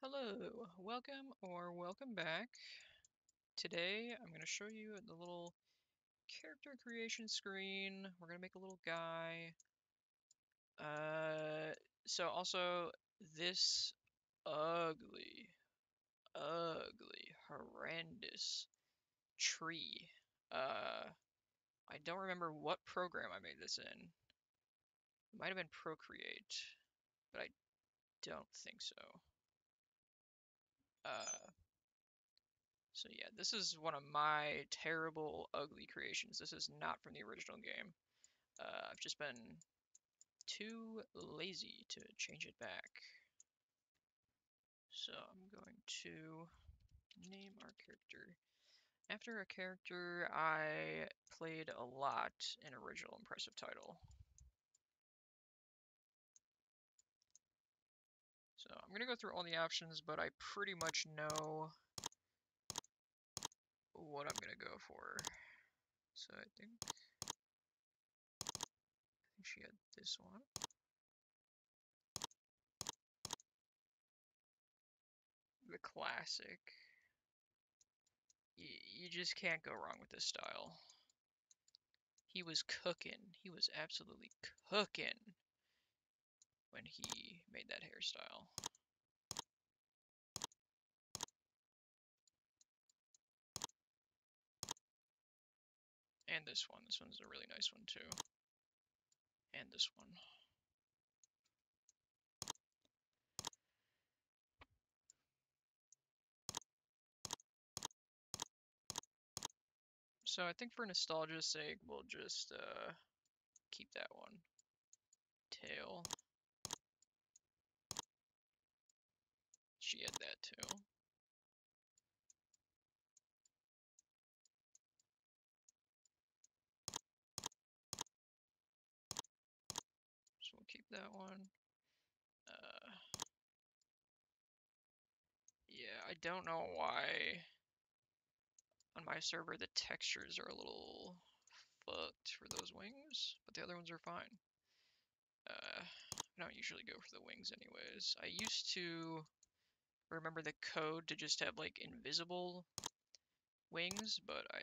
Hello, welcome or welcome back. Today I'm going to show you the little character creation screen. We're going to make a little guy. So also this ugly, horrendous tree. I don't remember what program I made this in. It might have been Procreate, but I don't think so. Uh, So yeah, this is one of my terrible, ugly creations. This is not from the original game. I've just been too lazy to change it back. So I'm going to name our character after a character I played a lot in original Impressive Title. So I'm going to go through all the options, but I pretty much know what I'm going to go for. So I think she had this one. The classic. You just can't go wrong with this style. He was cooking. He was absolutely cooking when he made that hairstyle. And this one. This one's a really nice one too. And this one. So I think for nostalgia's sake, we'll just keep that one. Tail. She had that too. So we'll keep that one. Yeah, I don't know why on my server the textures are a little fucked for those wings, but the other ones are fine. I don't usually go for the wings anyways. I used to remember the code to just have like invisible wings, but I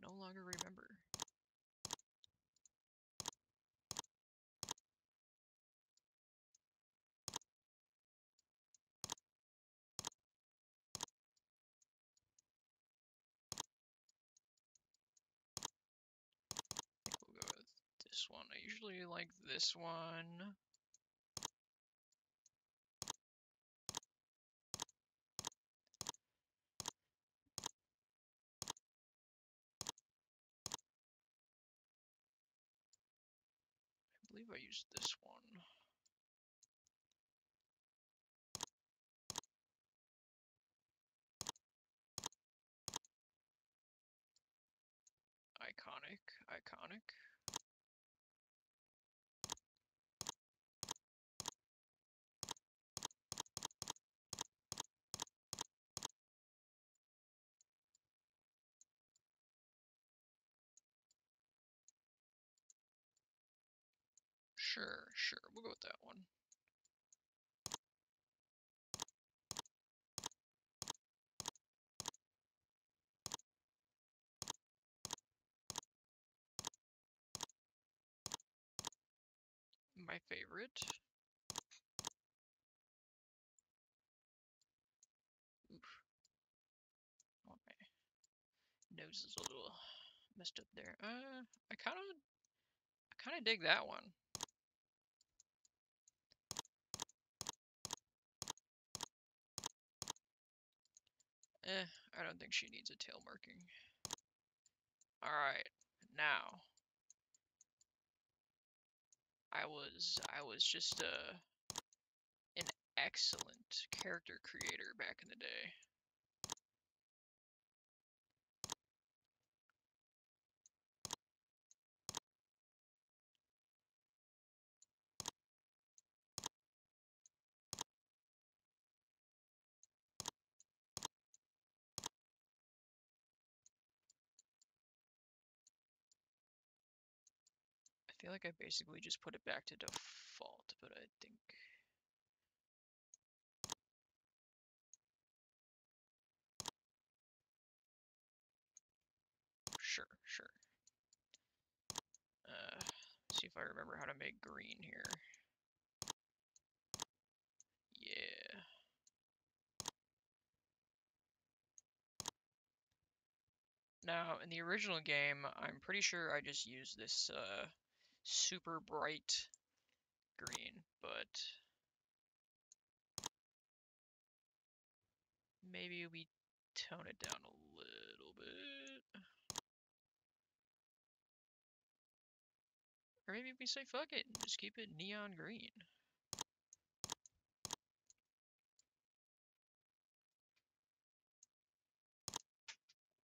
no longer remember. I think we'll go with this one. I usually like this one. I believe I used this one. Iconic, iconic. Sure, we'll go with that one. My favorite. Oof. Oh, my nose is a little messed up there. I kind of dig that one. I don't think she needs a tail marking. Alright, now I was just an excellent character creator back in the day. I feel like I basically just put it back to default, but I think See if I remember how to make green here. Yeah. Now, in the original game, I'm pretty sure I just used this super bright green, but maybe we tone it down a little bit. Or maybe we say fuck it and just keep it neon green.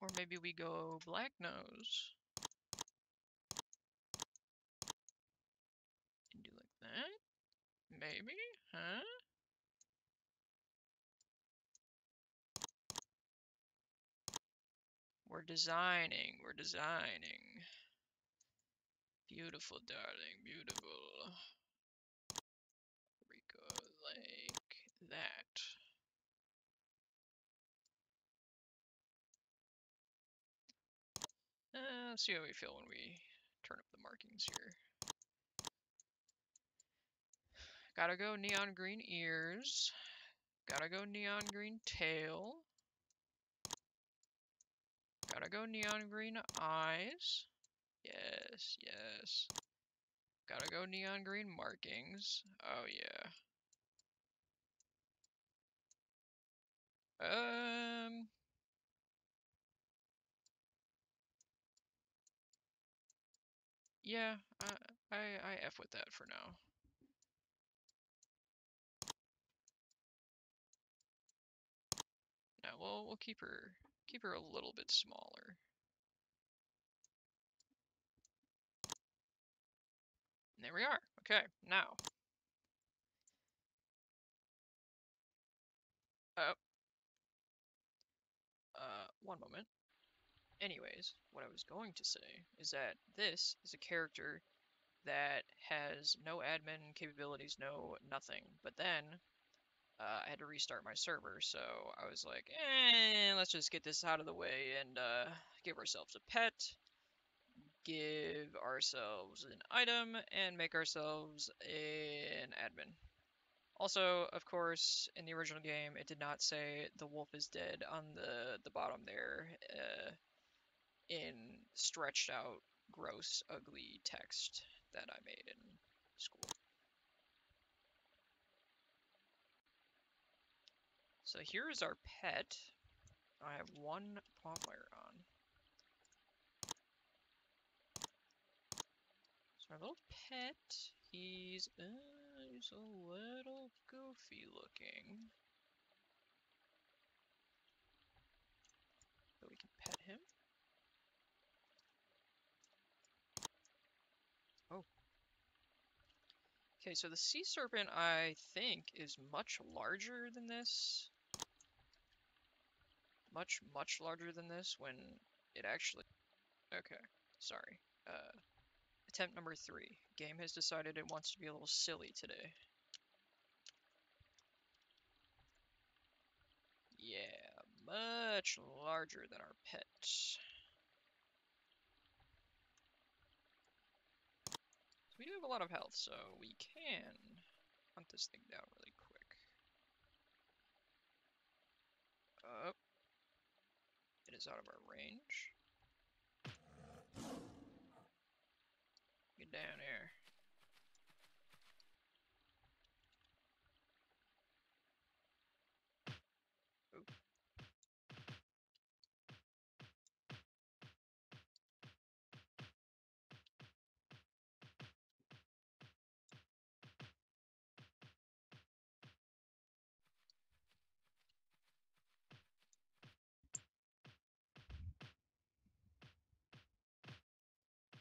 Or maybe we go black nose. And do like that? Maybe? Huh? We're designing. We're designing. Beautiful, darling. Beautiful. We go like that. Let's see how we feel when we turn up the markings here. Gotta go neon green ears. Gotta go neon green tail. Gotta go neon green eyes. Yes, yes. Gotta go neon green markings. Oh yeah. Yeah, I F with that for now. Now we'll keep her a little bit smaller. And there we are. Okay, now. One moment. Anyways, what I was going to say is that this is a character that has no admin capabilities, no nothing. But then I had to restart my server, so I was like, let's just get this out of the way and give ourselves a pet, give ourselves an item, and make ourselves an admin. Also, of course, in the original game, it did not say the wolf is dead on the bottom there in stretched out, gross, ugly text that I made in school. So here's our pet. I have one Pawfire on. So our little pet, he's a little goofy looking. But we can pet him. Oh. Okay, so the sea serpent, I think, is much larger than this. Much, much larger than this when it actually... Okay, sorry. Attempt number 3. Game has decided it wants to be a little silly today. Yeah, much larger than our pet. We do have a lot of health, so we can hunt this thing down really quick. It is out of our range. Get down here. Oop.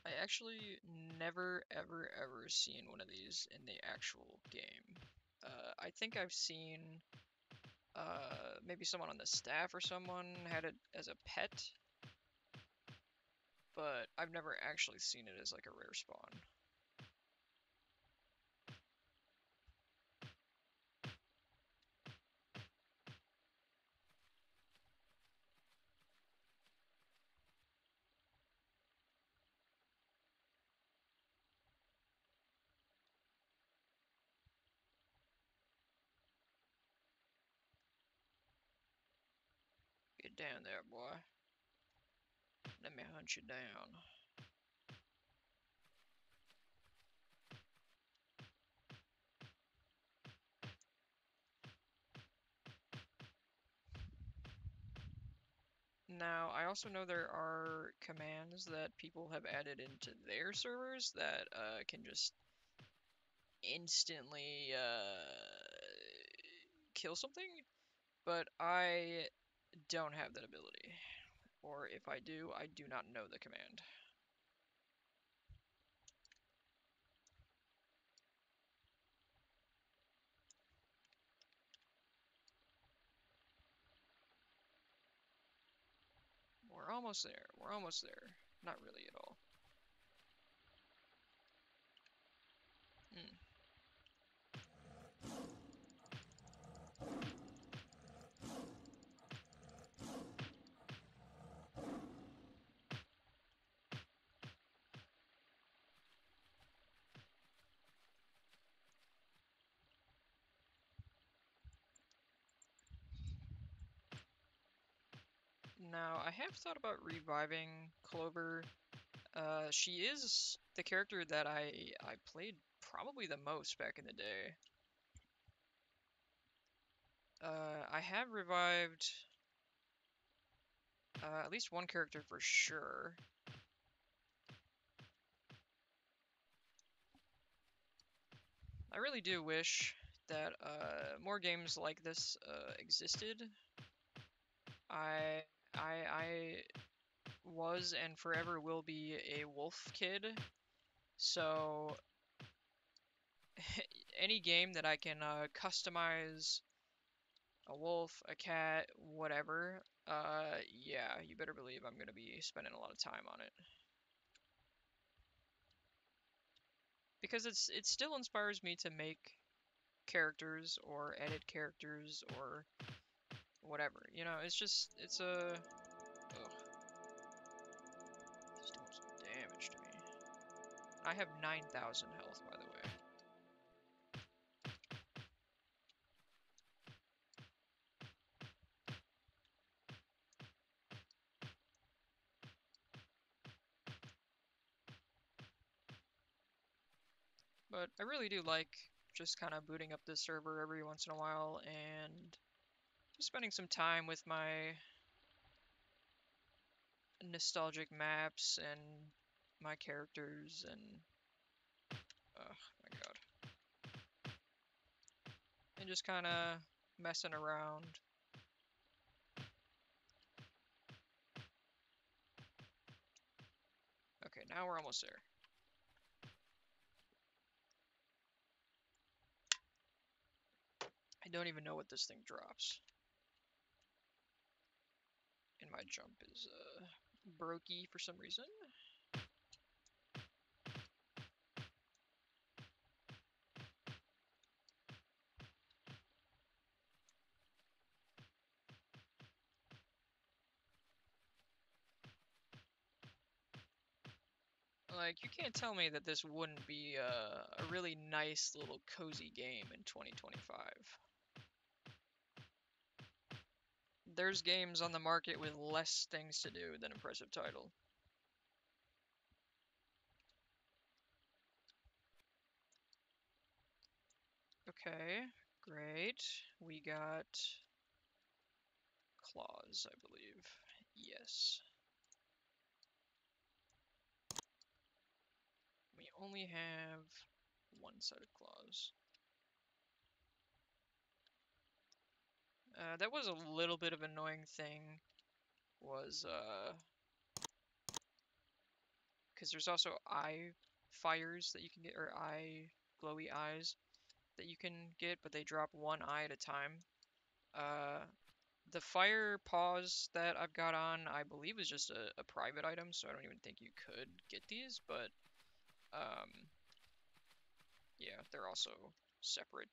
I actually never, ever, ever seen one of these in the actual game. I think I've seen maybe someone on the staff or someone had it as a pet, but I've never actually seen it as like a rare spawn. down there, boy. Let me hunt you down. Now, I also know there are commands that people have added into their servers that can just instantly kill something, but I don't have that ability. Or if I do, I do not know the command. We're almost there. We're almost there. Not really at all. Mm. Now, I have thought about reviving Clover. She is the character that I played probably the most back in the day. I have revived at least one character for sure. I really do wish that more games like this existed. I I was and forever will be a wolf kid, so any game that I can customize a wolf, a cat, whatever, yeah, you better believe I'm gonna be spending a lot of time on it. Because it still inspires me to make characters or edit characters or whatever. You know, it's just it's a ugh, he's doing some damage to me. I have 9,000 health, by the way. But I really do like just kind of booting up this server every once in a while and just spending some time with my nostalgic maps and my characters and oh my god. And just kind of messing around. Okay, now we're almost there. I don't even know what this thing drops. And my jump is brokey for some reason. Like, you can't tell me that this wouldn't be a really nice little cozy game in 2025. There's games on the market with less things to do than Impressive Title. Okay, great. We got claws, I believe. Yes. We only have one set of claws. That was a little bit of an annoying thing, was because there's also eye fires that you can get, or eye glowy eyes that you can get, but they drop one eye at a time. Uh, the fire paws that I've got on, I believe, is just a private item, so I don't even think you could get these, but um, yeah, they're also separate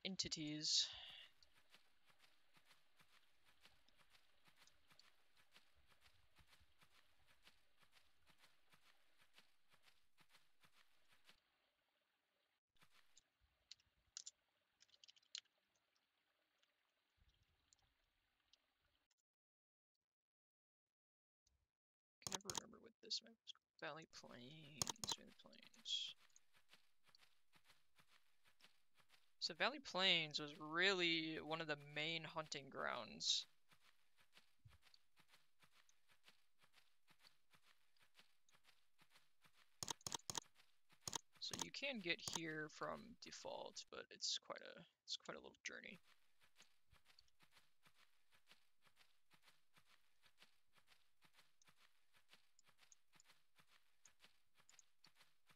entities. this map is called. Valley Plains. Valley Plains. So Valley Plains was really one of the main hunting grounds. So you can get here from default, but it's quite a little journey.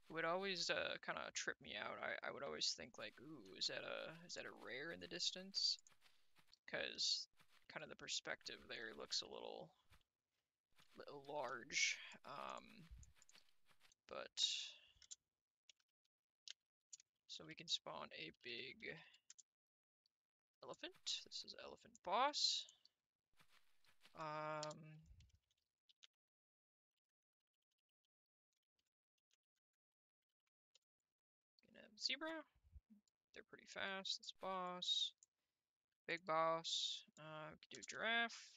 It would always kind of trip me out. I would always think like, ooh, is that a rare in the distance? Because kind of the perspective there looks a little large. But so we can spawn a big elephant. This is elephant boss. Gonna have zebra. They're pretty fast. This boss. Big boss. We can do giraffe.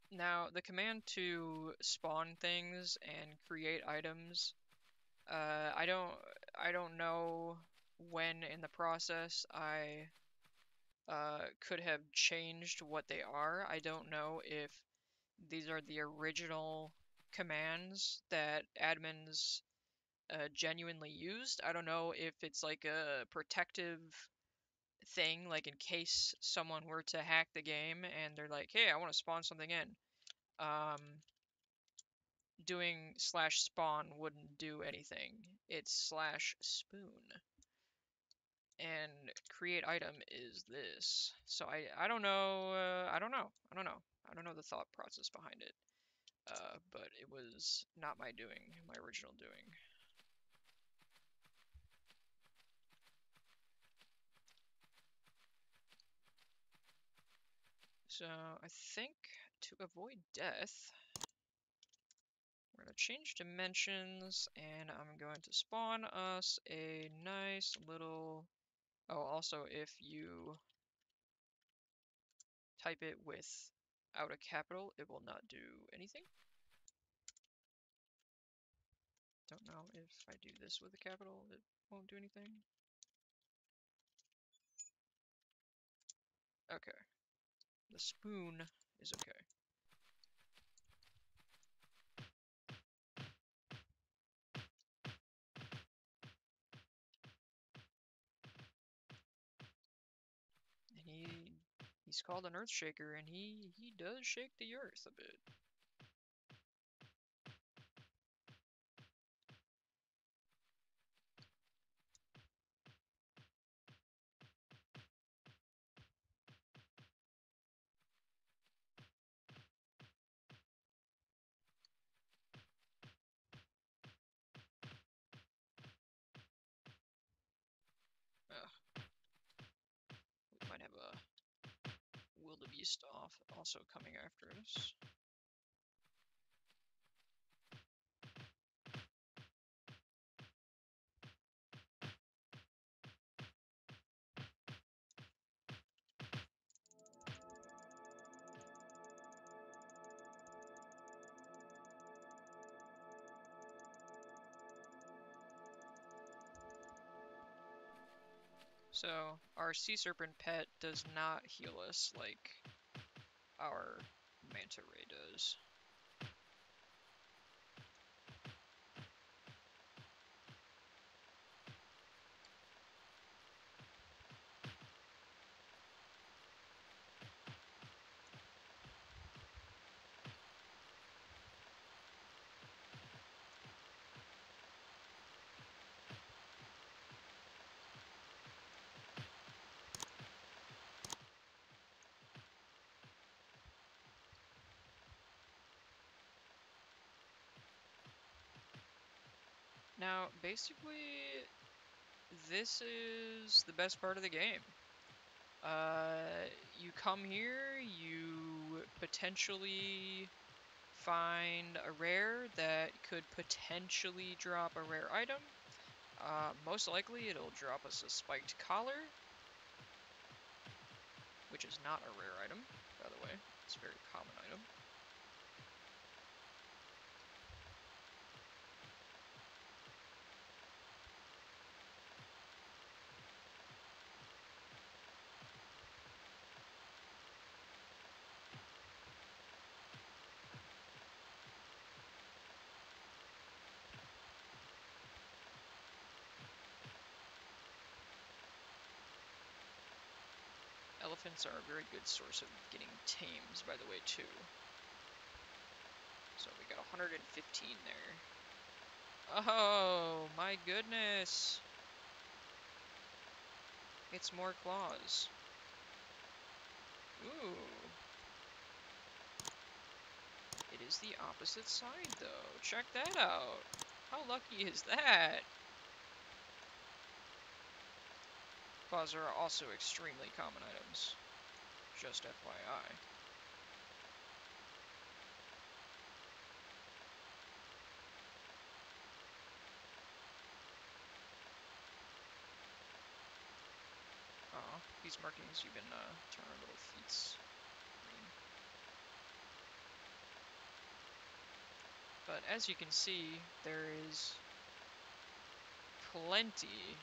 Now, the command to spawn things and create items, I don't know when in the process I could have changed what they are. I don't know if these are the original commands that admins genuinely used. I don't know if it's like a protective thing, like in case someone were to hack the game and they're like, hey, I want to spawn something in. Doing /spawn wouldn't do anything. It's /spoon. And create item is this. So I don't know. I don't know. I don't know. I don't know the thought process behind it. But it was not my doing, my original doing. So I think to avoid death, we're going to change dimensions, and I'm going to spawn us a nice little... Oh, also, if you type it without a capital, it will not do anything. Don't know if I do this with a capital, it won't do anything. Okay. The spoon is okay. And he's called an earth shaker, and he does shake the earth a bit. We might have a wildebeest also coming after us. So our sea serpent pet does not heal us like our manta ray does. Now, basically, this is the best part of the game. You come here, you potentially find a rare that could potentially drop a rare item. Most likely, it'll drop us a spiked collar. which is not a rare item, by the way. It's a very common item. Elephants are a very good source of getting tames, by the way, too. So we got 115 there. Oh, my goodness. It's more claws. Ooh. It is the opposite side, though. Check that out. How lucky is that? Claws are also extremely common items. Just FYI. Aw, these markings even turn our little feets green. But as you can see, there is plenty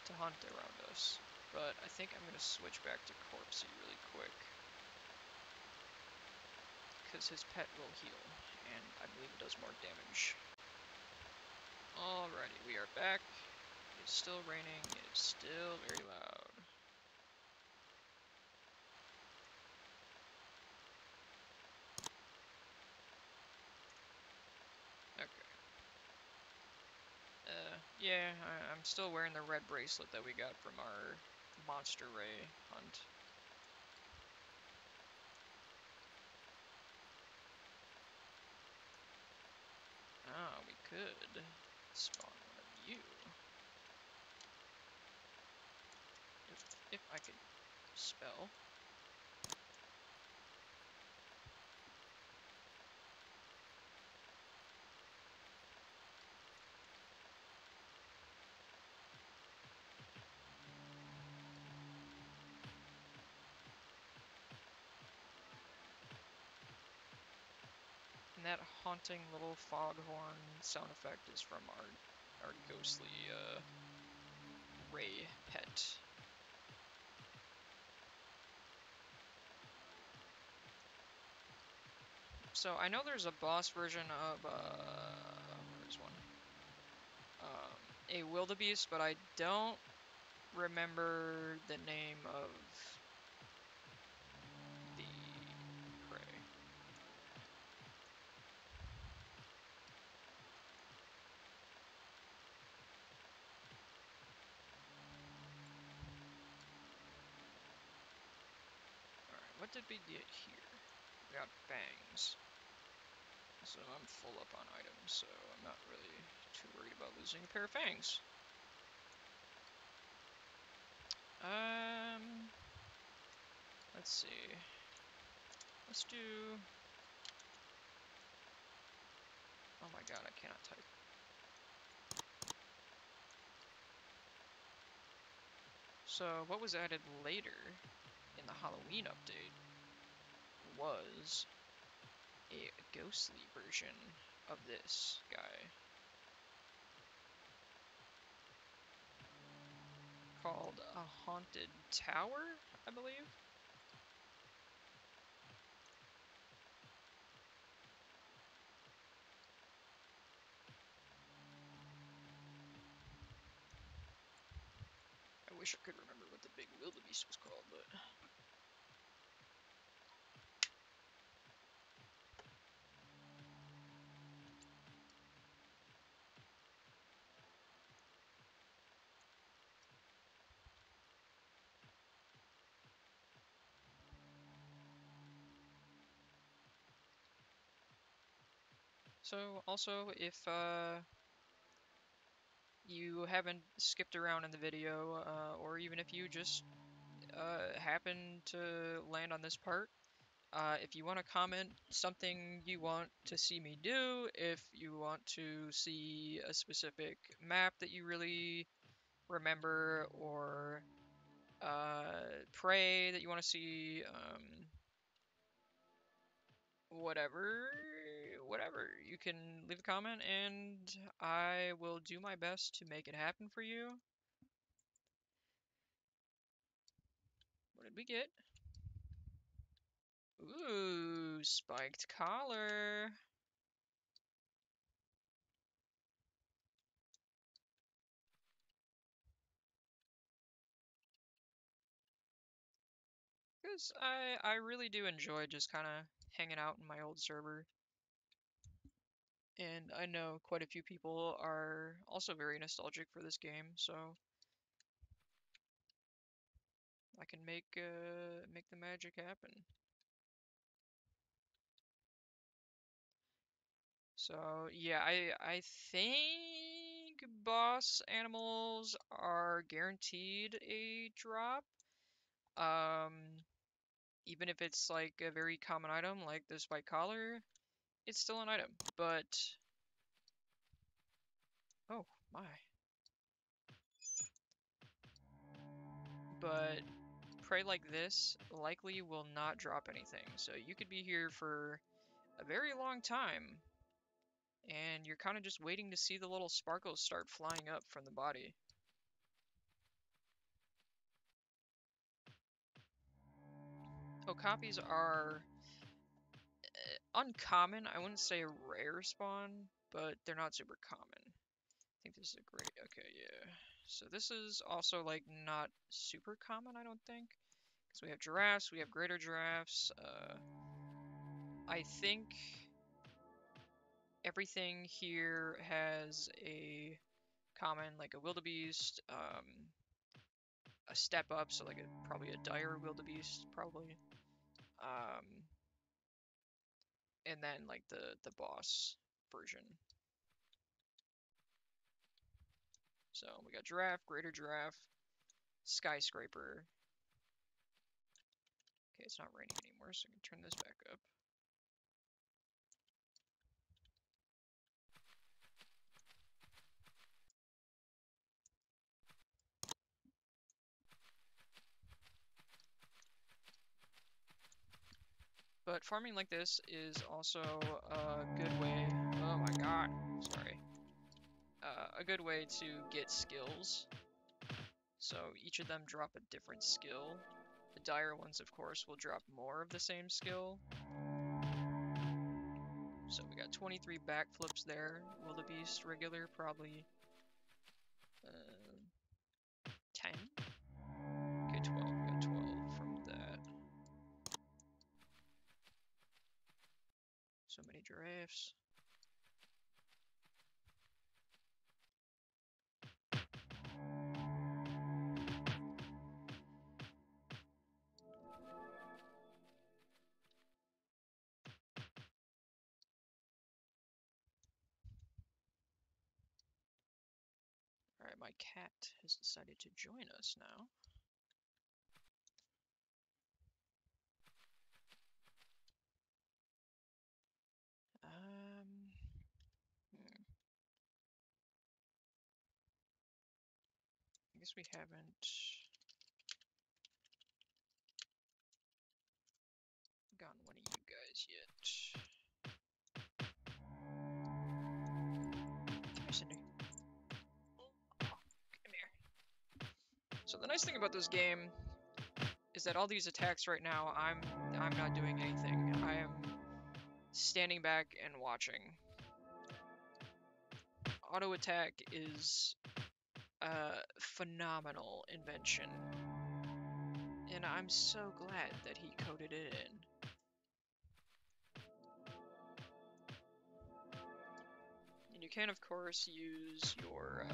to hunt around us. But I think I'm going to switch back to Corpsey really quick. Because his pet will heal, and I believe it does more damage. Alrighty, we are back. It is still raining. It is still very loud. Okay. Yeah, I'm still wearing the red bracelet that we got from our Monster Ray hunt. Ah, we could spawn one of you. If I could spell. And that haunting little foghorn sound effect is from our ghostly Ray pet. So I know there's a boss version of where is one? A wildebeest, but I don't remember the name of the prey. Alright, what did we get here? We got fangs. So I'm full up on items, so I'm not really too worried about losing a pair of fangs. Let's see. Let's do... Oh my god, I cannot type. So what was added later in the Halloween update was a ghostly version of this guy called a haunted tower, I believe. I wish I could remember what the big wildebeest was called, but so also if you haven't skipped around in the video, or even if you just happen to land on this part, if you want to comment something you want to see me do, if you want to see a specific map that you really remember, or prey that you want to see, whatever, whatever. You can leave a comment and I will do my best to make it happen for you. What did we get? Ooh, spiked collar. Because I really do enjoy just kind of hanging out in my old server. And I know quite a few people are also very nostalgic for this game, so I can make the magic happen. So yeah, I think boss animals are guaranteed a drop. Um, Even if it's like a very common item like the spike collar, it's still an item. But oh my. But prey like this likely will not drop anything. So you could be here for a very long time and you're kind of just waiting to see the little sparkles start flying up from the body. Okapis are uncommon. I wouldn't say a rare spawn, but they're not super common. I think this is a great, okay, yeah. So this is also like not super common, I don't think. Because we have giraffes, we have greater giraffes. I think everything here has a common, like a wildebeest, a step up, so like probably a dire wildebeest, probably. Um, and then like the boss version. So we got giraffe, greater giraffe, skyscraper. Okay, it's not raining anymore, so I can turn this back up. But farming like this is also a good way. Oh my god, sorry. A good way to get skills. So each of them drop a different skill. The dire ones, of course, will drop more of the same skill. So we got 23 backflips there. Wildebeest regular, probably 10. Okay, 12. We got 12 from that. So many giraffes. Alright, my cat has decided to join us now. I guess we haven't gotten one of you guys yet. Come here, Cindy. Oh, come here. So the nice thing about this game is that all these attacks right now, I'm not doing anything. I am standing back and watching. Auto attack is a phenomenal invention, and I'm so glad that he coded it in. And you can, of course, use your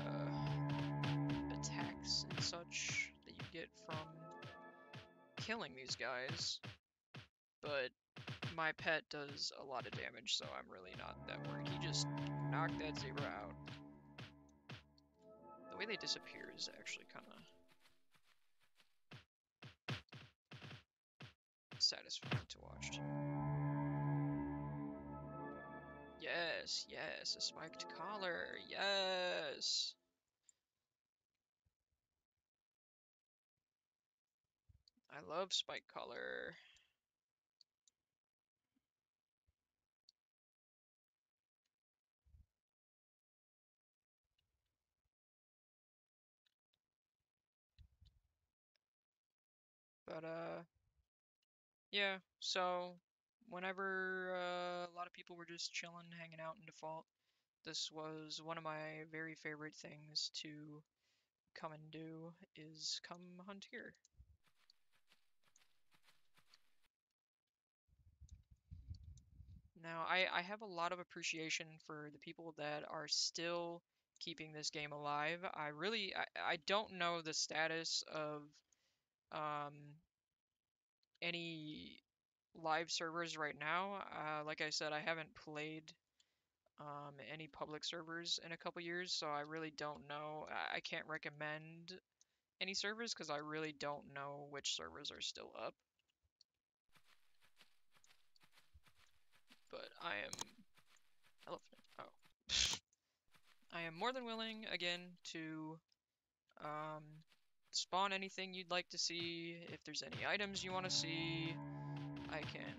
attacks and such that you get from killing these guys, but my pet does a lot of damage, so I'm really not that worried. He just knocked that zebra out. The way they disappear is actually kind of satisfying to watch too. Yes, yes, a spiked collar, yes! I love Spike Color. But yeah, so whenever a lot of people were just chilling, hanging out in default, this was one of my very favorite things to come and do is come hunt here. Now, I have a lot of appreciation for the people that are still keeping this game alive. I don't know the status of um, any live servers right now. Like I said, I haven't played any public servers in a couple years, so I really don't know. I can't recommend any servers because I really don't know which servers are still up. But I am elephant. Oh, I am more than willing again to um, spawn anything you'd like to see. If there's any items you want to see, I can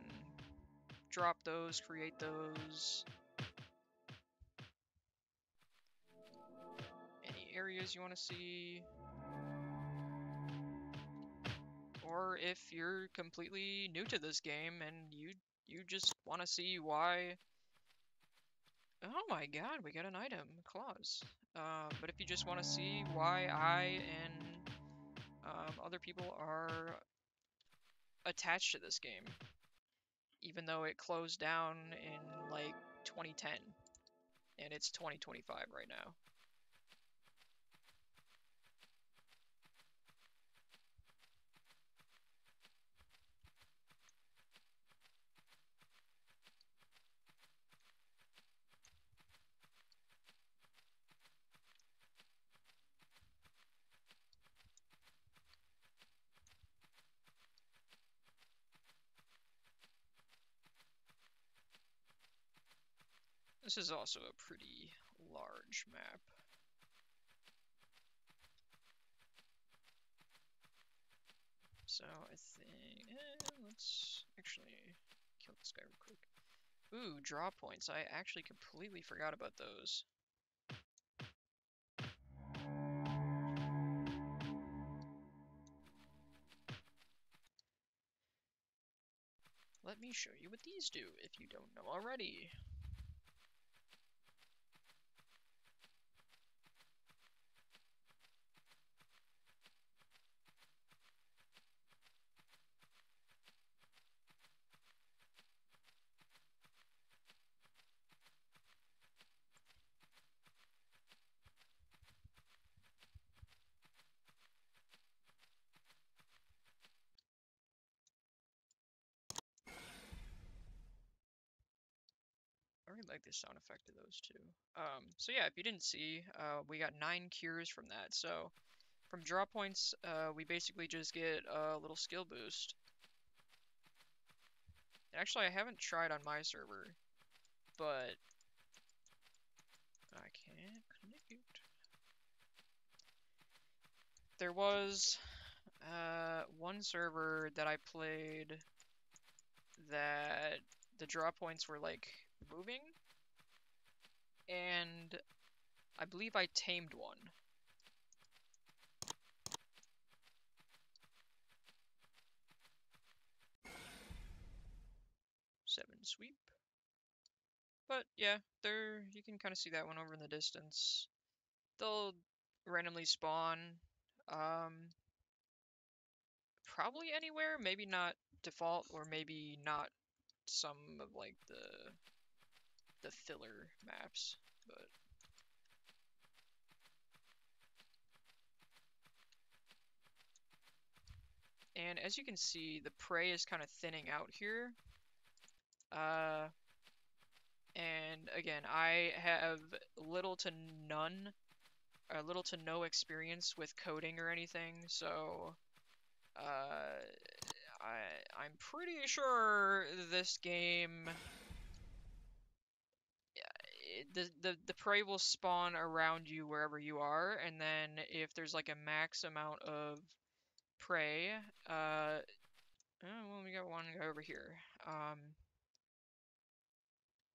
drop those, create those. Any areas you want to see. Or if you're completely new to this game and you just want to see why. Oh my god, we got an item, claws. But if you just want to see why I and other people are attached to this game, even though it closed down in like 2010 and it's 2025 right now. This is also a pretty large map. So I think, let's actually kill this guy real quick. Ooh, draw points. I actually completely forgot about those. Let me show you what these do if you don't know already. I really like the sound effect of those two. So yeah, if you didn't see, we got 9 cures from that. So from draw points, we basically just get a little skill boost. Actually, I haven't tried on my server, but I can't connect. There was one server that I played that the draw points were like moving, and I believe I tamed one. 7 sweep. But yeah, there you can kind of see that one over in the distance. They'll randomly spawn, um, probably anywhere, maybe not default, or maybe not some of like the filler maps, but and as you can see, the prey is kind of thinning out here. Uh, and again, I have little to none, or little to no experience with coding or anything, so I'm pretty sure this game, the prey will spawn around you wherever you are, and then if there's like a max amount of prey. Well, we got one guy over here.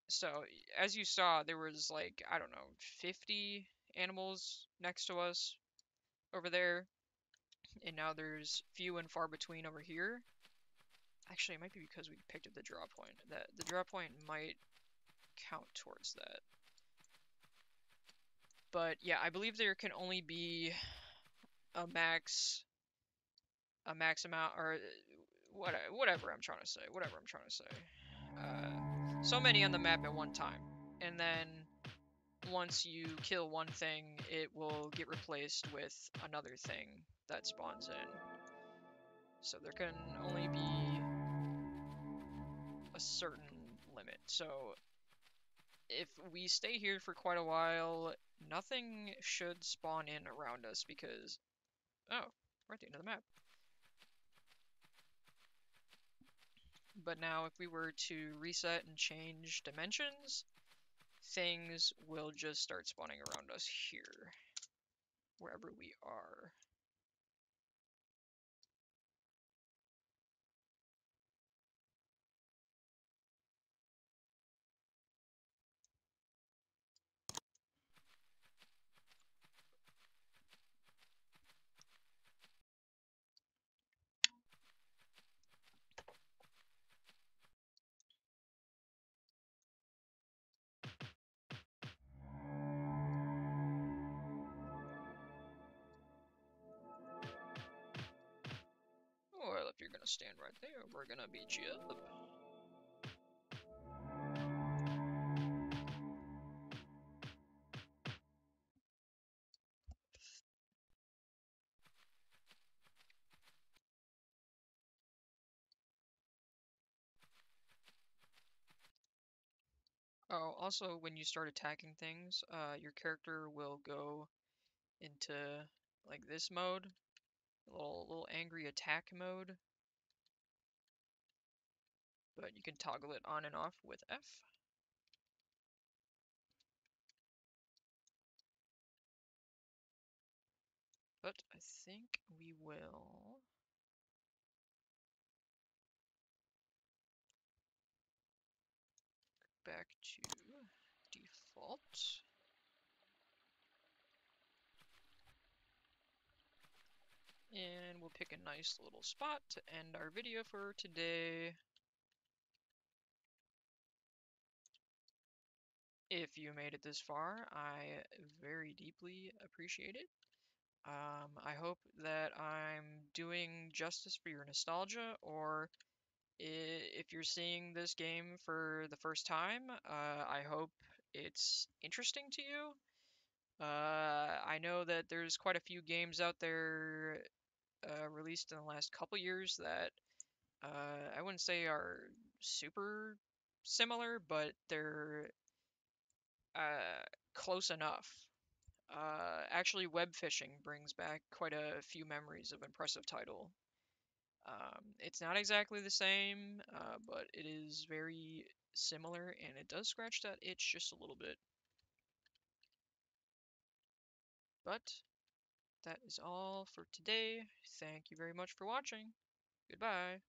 So as you saw, there was like, I don't know, 50 animals next to us over there, and now there's few and far between over here. Actually, it might be because we picked up the draw point. That the draw point might count towards that. But yeah, I believe there can only be a max amount, or whatever I'm trying to say. Whatever I'm trying to say. So many on the map at one time, and then once you kill one thing, it will get replaced with another thing that spawns in. So there can only be a certain limit. So if we stay here for quite a while, nothing should spawn in around us because, oh, we're at the end of the map. But now if we were to reset and change dimensions, things will just start spawning around us here, wherever we are. Well, if you're gonna stand right there, we're gonna beat you up. Oh, also, when you start attacking things, your character will go into like this mode, little angry attack mode, but you can toggle it on and off with F. But I think we will back to default. And we'll pick a nice little spot to end our video for today. If you made it this far, I very deeply appreciate it. I hope that I'm doing justice for your nostalgia, or if you're seeing this game for the first time, I hope it's interesting to you. I know that there's quite a few games out there released in the last couple years that I wouldn't say are super similar, but they're close enough. Actually, web fishing brings back quite a few memories of Impressive Title. It's not exactly the same, but it is very similar, and it does scratch that itch just a little bit. But that is all for today. Thank you very much for watching. Goodbye.